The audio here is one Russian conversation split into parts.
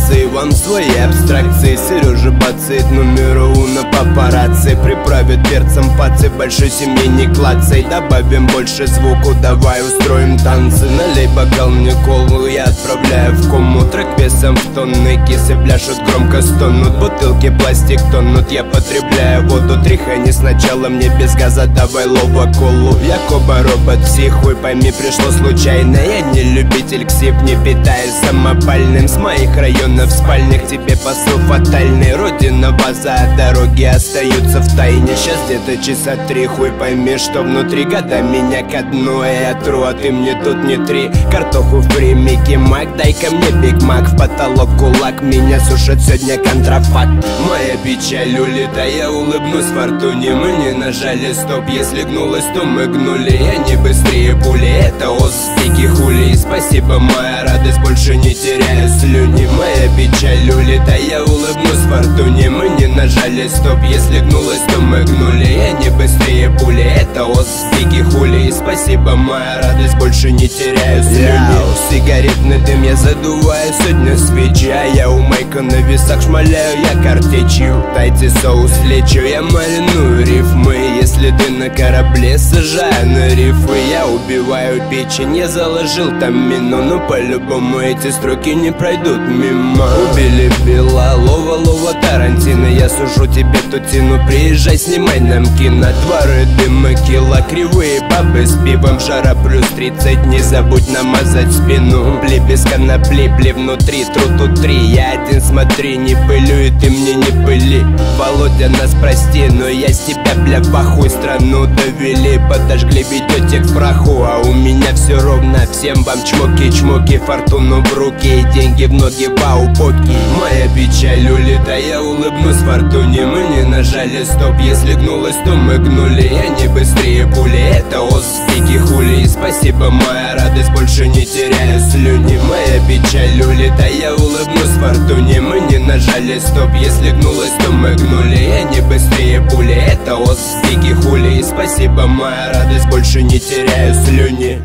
вибрации, вам свои абстракции. Сережа бацает номеру на папарацци, приправит перцем пацы, большой семьи не клацай. Добавим больше звуку, давай устроим танцы. Налей бокал мне колу, я отправляю в кому. Трек весом в тонны, кисы пляшут, громко стонут. Бутылки пластик тонут, я потребляю воду. Тряхани сначала мне без газа, давай лоба колу. Якоба робот, психуй, пойми, пришло случайно. Я не любитель ксив, не питаюсь самопальным. С моих районов спальных тебе посыл фатальный. Родина, база, дороги остаются в тайне. Сейчас где-то часа 3, хуй пойми, что внутри. Года меня ко дну, я тру, а ты мне тут не три. Картоху фри, Микки Мак, дай-ка мне Биг Мак. В потолок кулак, меня сушит сегодня контрафакт. Моя печаль улета, я улыбнусь фортуне. Мы не нажали стоп, если гнулась, то мы гнули. Я не быстрее пули, это успехи хули. И спасибо, моя радость, больше не теряю слюни. Моя печаль улета, я улыбнусь фортуне. Мы не нажали стоп, если гнулась, то мы гнули. Я не быстрее пули, это успехи хули. И спасибо, моя радость, больше не теряю слюни. Сигаретный дым я задуваю, сегодня свечи. А я у Майка на весах шмаляю, я картечью. Дайте соус лечу, я мариную рифмы. Если ты на корабле, сажаю на рифы. Я убиваю печень, я заложил там мину. Но по-любому эти строки не пройдут мимо. Убили Белалова, лова Тарантино. Я сужу тебе тутину, приезжай, снимай нам кино. Дворы, дыма, кило, кривые бабы с пивом. Жара плюс 30, не забудь намазать спину. Пли без конопли, пли внутри, тру тут 3. Я один, смотри, не пылю, и ты мне не пыли. Володя, нас прости, но я с тебя, бля, похуй. Страну довели, подожгли, ведете к праху. А у меня все ровно, всем вам чмоки-чмоки. Фортуну в руки и деньги в ноги, вау, поки. Моя печаль улета, я улыбнусь фортуне. Мы не нажали стоп, если гнулась, то мы гнули. Я не быстрее пули, это успехи хули. И спасибо, моя радость, больше не теряю слюни. Моя печаль улета, я улыбнусь фортуне. Мы не нажали стоп, если гнулась, то мы гнули. Я не быстрее пули, это успехи хули. И спасибо, моя радость, больше не теряю слюни.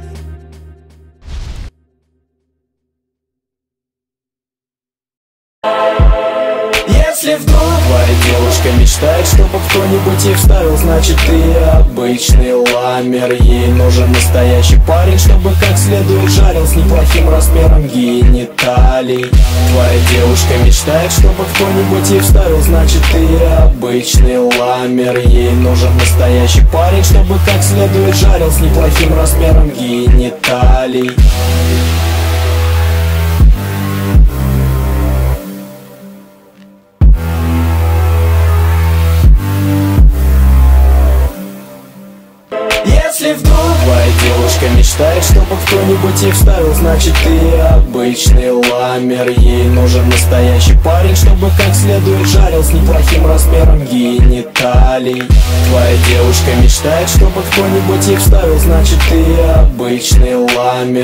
Если вдруг твоя девушка мечтает, чтобы кто-нибудь их вставил, значит ты обычный ламер. Ей нужен настоящий парень, чтобы как следует жарил, с неплохим размером гениталий. Твоя девушка мечтает, чтобы кто-нибудь их вставил, значит ты обычный ламер. Ей нужен настоящий парень, чтобы как следует жарил, с неплохим размером гениталий. Если вдруг твоя девушка мечтает, чтобы кто-нибудь их вставил, значит ты обычный ламер. Ей нужен настоящий парень, чтобы как следует жарил, с неплохим размером гениталий. Твоя девушка мечтает, чтобы кто-нибудь их вставил, значит ты обычный ламер.